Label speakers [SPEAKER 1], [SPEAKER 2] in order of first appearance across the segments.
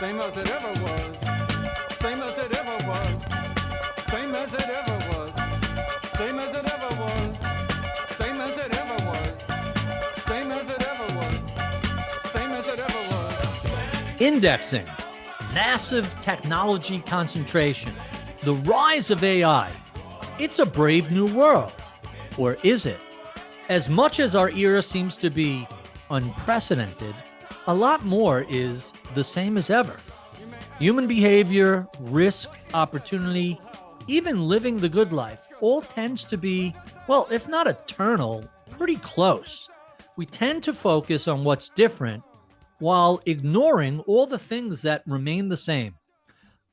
[SPEAKER 1] Same as it ever was. Same as it ever was. Same as it ever was. Same as it ever was. Same as it ever was. Same as it ever was. Same as it ever was.
[SPEAKER 2] Indexing, massive technology concentration, the rise of AI. It's a brave new world. Or is it? As much as our era seems to be unprecedented, a lot more is the same as ever. Human behavior, risk, opportunity, even living the good life, all tends to be, well, if not eternal, pretty close. We tend to focus on what's different while ignoring all the things that remain the same.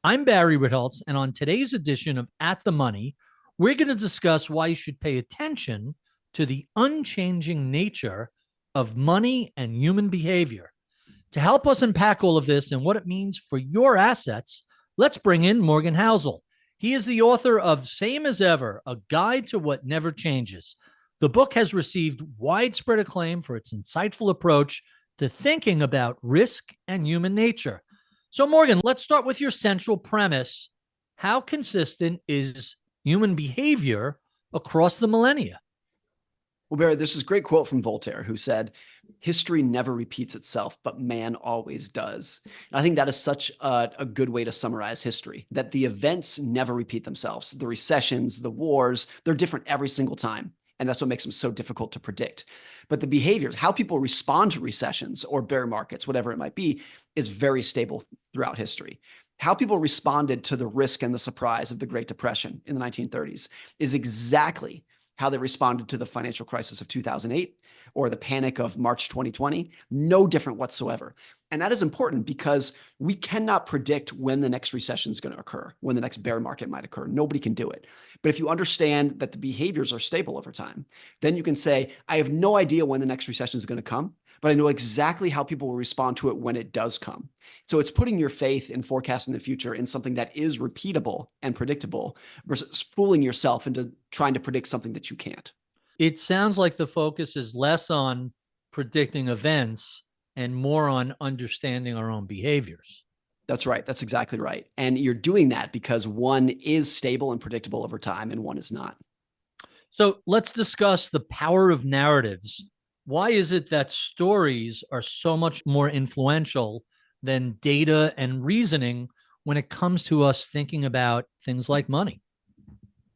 [SPEAKER 2] I'm Barry Ritholtz, and on today's edition of At the Money, we're going to discuss why you should pay attention to the unchanging nature of money and human behavior. To help us unpack all of this and what it means for your assets, let's bring in Morgan Housel. He is the author of Same as Ever, A Guide to What Never Changes. The book has received widespread acclaim for its insightful approach to thinking about risk and human nature. So, Morgan, let's start with your central premise. How consistent is human behavior across the millennia?
[SPEAKER 3] Well, Barry, this is a great quote from Voltaire, who said, "History never repeats itself, but man always does." And I think that is such a good way to summarize history, that the events never repeat themselves. The recessions, the wars, they're different every single time. And that's what makes them so difficult to predict. But the behaviors, how people respond to recessions or bear markets, whatever it might be, is very stable throughout history. How people responded to the risk and the surprise of the Great Depression in the 1930s is exactly how they responded to the financial crisis of 2008 or the panic of March 2020, no different whatsoever. And that is important because we cannot predict when the next recession is going to occur, when the next bear market might occur. Nobody can do it. But if you understand that the behaviors are stable over time, then you can say, I have no idea when the next recession is going to come, but I know exactly how people will respond to it when it does come. So it's putting your faith in forecasting the future in something that is repeatable and predictable versus fooling yourself into trying to predict something that you can't.
[SPEAKER 2] It sounds like the focus is less on predicting events and more on understanding our own behaviors.
[SPEAKER 3] That's right. That's exactly right. And you're doing that because one is stable and predictable over time and one is not.
[SPEAKER 2] So let's discuss the power of narratives. Why is it that stories are so much more influential than data and reasoning when it comes to us thinking about things like money?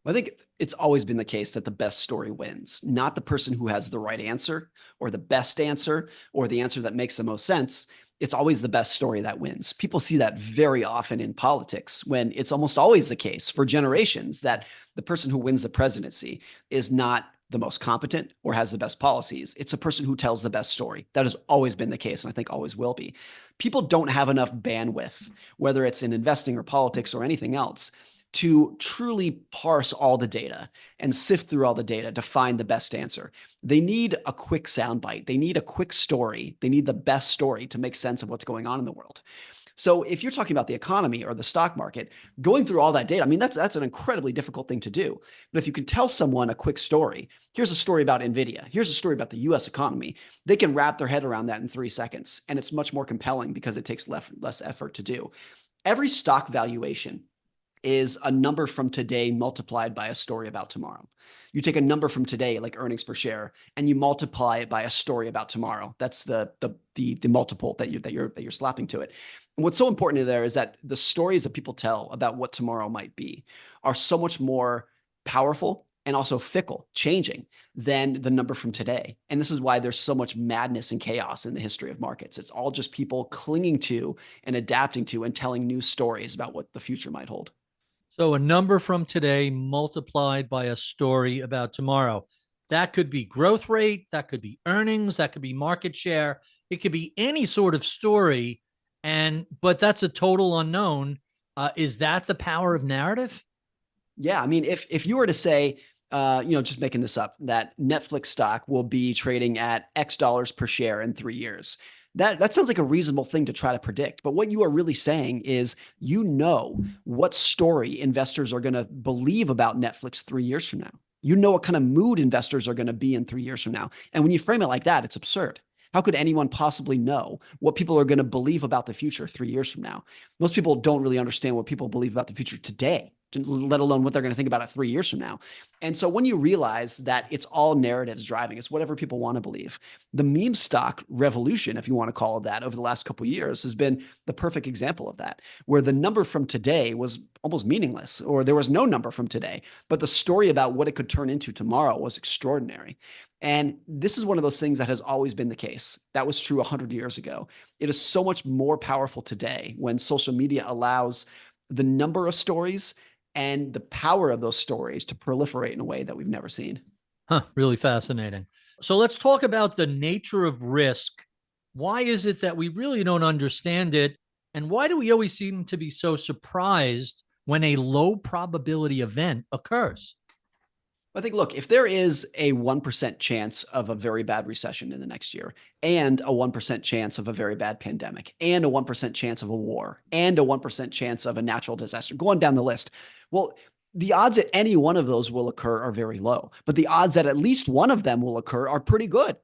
[SPEAKER 3] I think it's always been the case that the best story wins, not the person who has the right answer or the best answer or the answer that makes the most sense. It's always the best story that wins. People see that very often in politics when it's almost always the case for generations that the person who wins the presidency is not the most competent or has the best policies. It's a person who tells the best story. That has always been the case, and I think always will be. People don't have enough bandwidth, whether it's in investing or politics or anything else, to truly parse all the data and sift through all the data to find the best answer. They need a quick soundbite. They need a quick story. They need the best story to make sense of what's going on in the world. So if you're talking about the economy or the stock market, going through all that data, I mean, that's an incredibly difficult thing to do. But if you can tell someone a quick story, here's a story about NVIDIA, here's a story about the US economy, they can wrap their head around that in 3 seconds. And it's much more compelling because it takes less effort to do. Every stock valuation is a number from today multiplied by a story about tomorrow. You take a number from today, like earnings per share, and you multiply it by a story about tomorrow. That's the multiple that you're slapping to it. And what's so important there is that the stories that people tell about what tomorrow might be are so much more powerful and also fickle, changing than the number from today. And this is why there's so much madness and chaos in the history of markets. It's all just people clinging to and adapting to and telling new stories about what the future might hold.
[SPEAKER 2] So a number from today multiplied by a story about tomorrow. That could be growth rate, that could be earnings, that could be market share. It could be any sort of story, but that's a total unknown. Is that the power of narrative?
[SPEAKER 3] Yeah, I mean, if you were to say, just making this up, that Netflix stock will be trading at X dollars per share in 3 years. That sounds like a reasonable thing to try to predict. But what you are really saying is, you know what story investors are going to believe about Netflix 3 years from now. You know what kind of mood investors are going to be in 3 years from now. And when you frame it like that, it's absurd. How could anyone possibly know what people are going to believe about the future 3 years from now? Most people don't really understand what people believe about the future today, let alone what they're going to think about it 3 years from now. And so when you realize that it's all narratives driving, it's whatever people want to believe. The meme stock revolution, if you want to call it that, over the last couple of years has been the perfect example of that, where the number from today was almost meaningless, or there was no number from today, but the story about what it could turn into tomorrow was extraordinary. And this is one of those things that has always been the case. That was true 100 years ago. It is so much more powerful today when social media allows the number of stories and the power of those stories to proliferate in a way that we've never seen.
[SPEAKER 2] Really fascinating. So let's talk about the nature of risk. Why is it that we really don't understand it? And why do we always seem to be so surprised when a low probability event occurs?
[SPEAKER 3] I think, look, if there is a 1% chance of a very bad recession in the next year, and a 1% chance of a very bad pandemic, and a 1% chance of a war, and a 1% chance of a natural disaster, going down the list, well, the odds that any one of those will occur are very low, but the odds that at least one of them will occur are pretty good.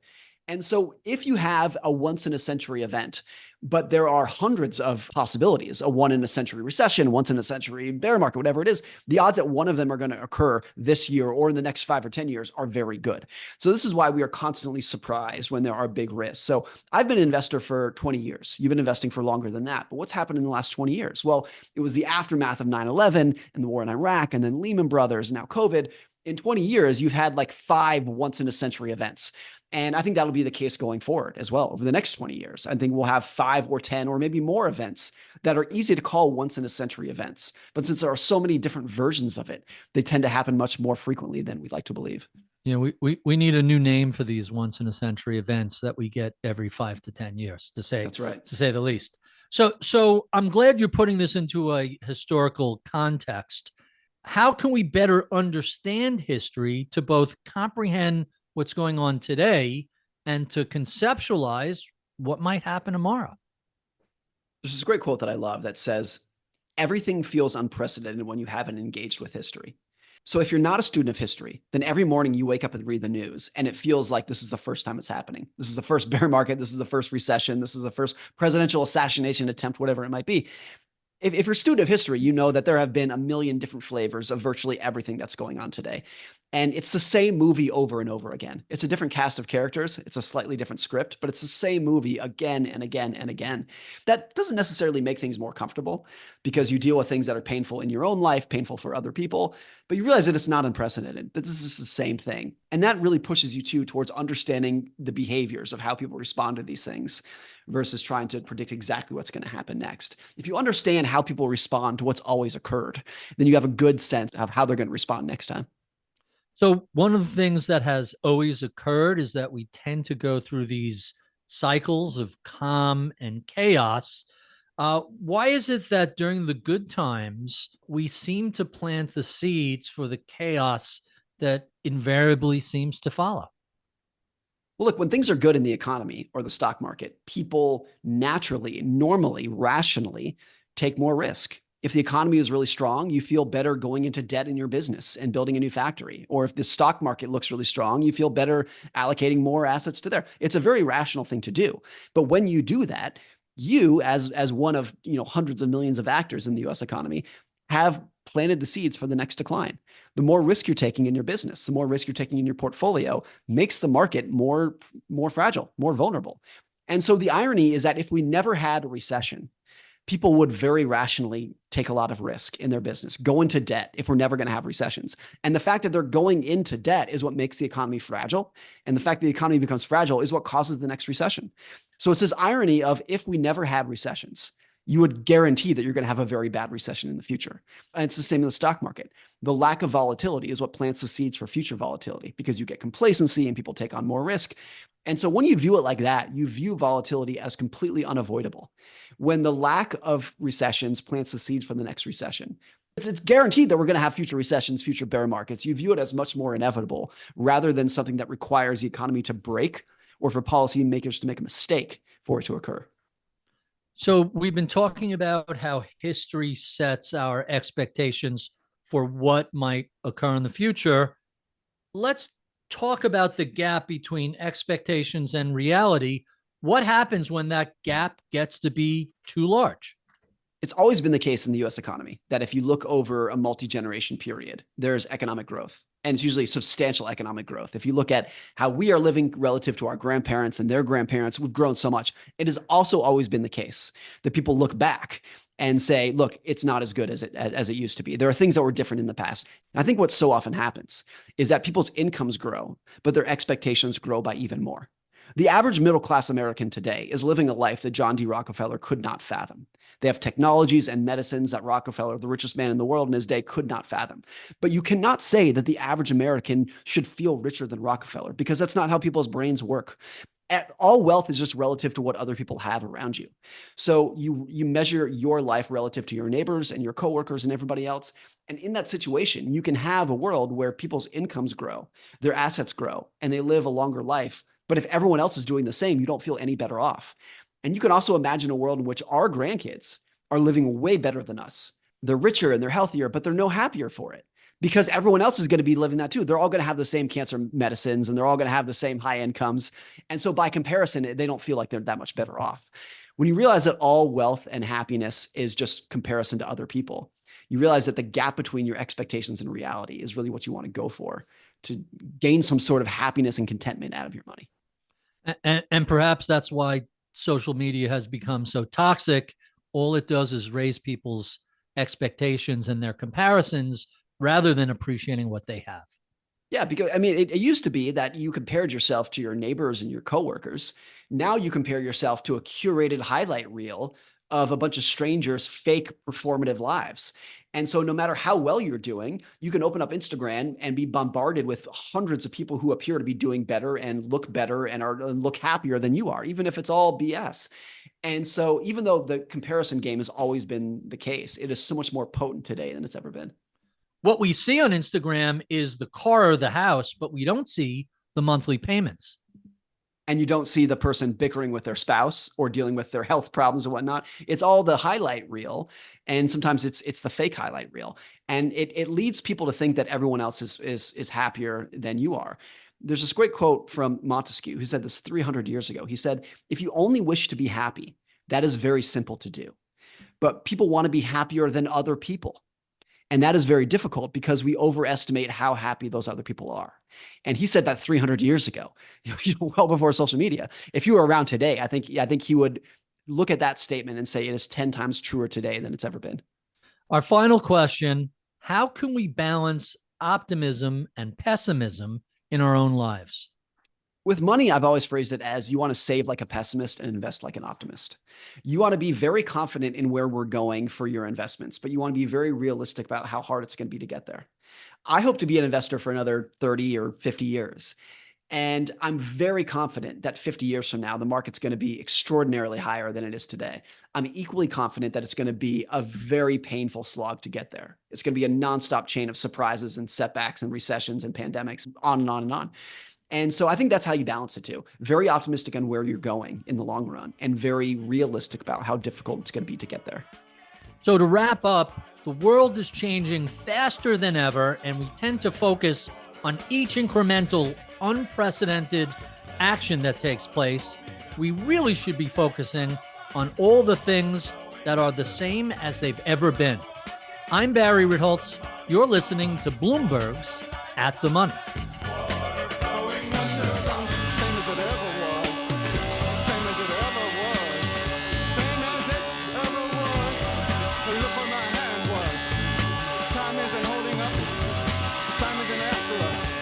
[SPEAKER 3] And so if you have a once in a century event, but there are hundreds of possibilities, a one in a century recession, once in a century bear market, whatever it is, the odds that one of them are going to occur this year or in the next 5 or 10 years are very good. So this is why we are constantly surprised when there are big risks. So I've been an investor for 20 years. You've been investing for longer than that. But what's happened in the last 20 years? Well, it was the aftermath of 9/11 and the war in Iraq, and then Lehman Brothers, and now COVID. In 20 years, you've had like 5 once in a century events. And I think that'll be the case going forward as well over the next 20 years. I think we'll have 5 or 10 or maybe more events that are easy to call once in a century events. But since there are so many different versions of it, they tend to happen much more frequently than we'd like to believe.
[SPEAKER 2] You know, we need a new name for these once in a century events that we get every 5 to 10 years, to say,
[SPEAKER 3] That's right,
[SPEAKER 2] to say the least. So I'm glad you're putting this into a historical context. How can we better understand history to both comprehend what's going on today and to conceptualize what might happen tomorrow?
[SPEAKER 3] There's this great quote that I love that says, everything feels unprecedented when you haven't engaged with history. So if you're not a student of history, then every morning you wake up and read the news and it feels like this is the first time it's happening. This is the first bear market. This is the first recession. This is the first presidential assassination attempt, whatever it might be. If you're a student of history, you know that there have been a million different flavors of virtually everything that's going on today. And it's the same movie over and over again. It's a different cast of characters. It's a slightly different script, but it's the same movie again and again and again. That doesn't necessarily make things more comfortable because you deal with things that are painful in your own life, painful for other people, but you realize that it's not unprecedented, that this is the same thing. And that really pushes you towards understanding the behaviors of how people respond to these things versus trying to predict exactly what's going to happen next. If you understand how people respond to what's always occurred, then you have a good sense of how they're going to respond next time.
[SPEAKER 2] So one of the things that has always occurred is that we tend to go through these cycles of calm and chaos. Why is it that during the good times, we seem to plant the seeds for the chaos that invariably seems to follow?
[SPEAKER 3] Well, look, when things are good in the economy or the stock market, people naturally, normally, rationally take more risk. If the economy is really strong, you feel better going into debt in your business and building a new factory. Or if the stock market looks really strong, you feel better allocating more assets to there. It's a very rational thing to do. But when you do that, you, as one of hundreds of millions of actors in the US economy, have planted the seeds for the next decline. The more risk you're taking in your business, the more risk you're taking in your portfolio makes the market more fragile, more vulnerable. And so the irony is that if we never had a recession, people would very rationally take a lot of risk in their business, go into debt if we're never going to have recessions. And the fact that they're going into debt is what makes the economy fragile. And the fact that the economy becomes fragile is what causes the next recession. So it's this irony of if we never had recessions, you would guarantee that you're going to have a very bad recession in the future. And it's the same in the stock market. The lack of volatility is what plants the seeds for future volatility because you get complacency and people take on more risk. And so when you view it like that, you view volatility as completely unavoidable. When the lack of recessions plants the seeds for the next recession, it's guaranteed that we're going to have future recessions, future bear markets. You view it as much more inevitable rather than something that requires the economy to break or for policymakers to make a mistake for it to occur.
[SPEAKER 2] So we've been talking about how history sets our expectations for what might occur in the future. Let's talk about the gap between expectations and reality. What happens when that gap gets to be too large?
[SPEAKER 3] It's always been the case in the US economy that if you look over a multi-generation period, there's economic growth. And it's usually substantial economic growth. If you look at how we are living relative to our grandparents and their grandparents, we've grown so much. It has also always been the case that people look back and say, look, it's not as good as it used to be. There are things that were different in the past. And I think what so often happens is that people's incomes grow, but their expectations grow by even more. The average middle-class American today is living a life that John D. Rockefeller could not fathom. They have technologies and medicines that Rockefeller, the richest man in the world in his day, could not fathom. But you cannot say that the average American should feel richer than Rockefeller, because that's not how people's brains work. All wealth is just relative to what other people have around you. So you measure your life relative to your neighbors and your coworkers and everybody else. And in that situation, you can have a world where people's incomes grow, their assets grow, and they live a longer life. But if everyone else is doing the same, you don't feel any better off. And you can also imagine a world in which our grandkids are living way better than us. They're richer and they're healthier, but they're no happier for it, because everyone else is going to be living that too. They're all going to have the same cancer medicines and they're all going to have the same high incomes. And so by comparison, they don't feel like they're that much better off. When you realize that all wealth and happiness is just comparison to other people, you realize that the gap between your expectations and reality is really what you want to go for, to gain some sort of happiness and contentment out of your money.
[SPEAKER 2] And perhaps that's why social media has become so toxic. All it does is raise people's expectations and their comparisons rather than appreciating what they have.
[SPEAKER 3] Yeah, because I mean, it used to be that you compared yourself to your neighbors and your coworkers. Now you compare yourself to a curated highlight reel of a bunch of strangers' fake performative lives. And so no matter how well you're doing, you can open up Instagram and be bombarded with hundreds of people who appear to be doing better and look better and look happier than you are, even if it's all BS. And so even though the comparison game has always been the case, it is so much more potent today than it's ever been.
[SPEAKER 2] What we see on Instagram is the car or the house, but we don't see the monthly payments.
[SPEAKER 3] And you don't see the person bickering with their spouse or dealing with their health problems and whatnot. It's all the highlight reel. And sometimes it's the fake highlight reel. And it leads people to think that everyone else is happier than you are. There's this great quote from Montesquieu, who said this 300 years ago. He said, if you only wish to be happy, that is very simple to do. But people want to be happier than other people. And that is very difficult because we overestimate how happy those other people are. And he said that 300 years ago, well before social media. If you were around today, I think he would look at that statement and say it is 10 times truer today than it's ever been.
[SPEAKER 2] Our final question, how can we balance optimism and pessimism in our own lives?
[SPEAKER 3] With money, I've always phrased it as you want to save like a pessimist and invest like an optimist. You want to be very confident in where we're going for your investments, but you want to be very realistic about how hard it's going to be to get there. I hope to be an investor for another 30 or 50 years. And I'm very confident that 50 years from now, the market's going to be extraordinarily higher than it is today. I'm equally confident that it's going to be a very painful slog to get there. It's going to be a nonstop chain of surprises and setbacks and recessions and pandemics, on and on and on. And so I think that's how you balance it too. Very optimistic on where you're going in the long run and very realistic about how difficult it's going to be to get there.
[SPEAKER 2] So to wrap up, the world is changing faster than ever, and we tend to focus on each incremental, unprecedented action that takes place. We really should be focusing on all the things that are the same as they've ever been. I'm Barry Ritholtz. You're listening to Bloomberg's At the Money.
[SPEAKER 1] Time isn't holding up. Time isn't after us.